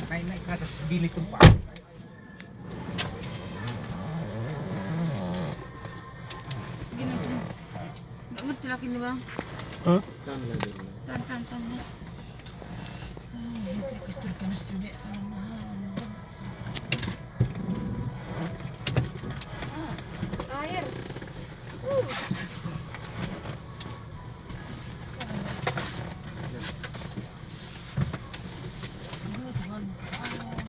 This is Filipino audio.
Naik ke atas bilik tempat. Gini tuh. Nggak ngerti lagi nih bang. Hah? Tan. Lihat kastur ganas.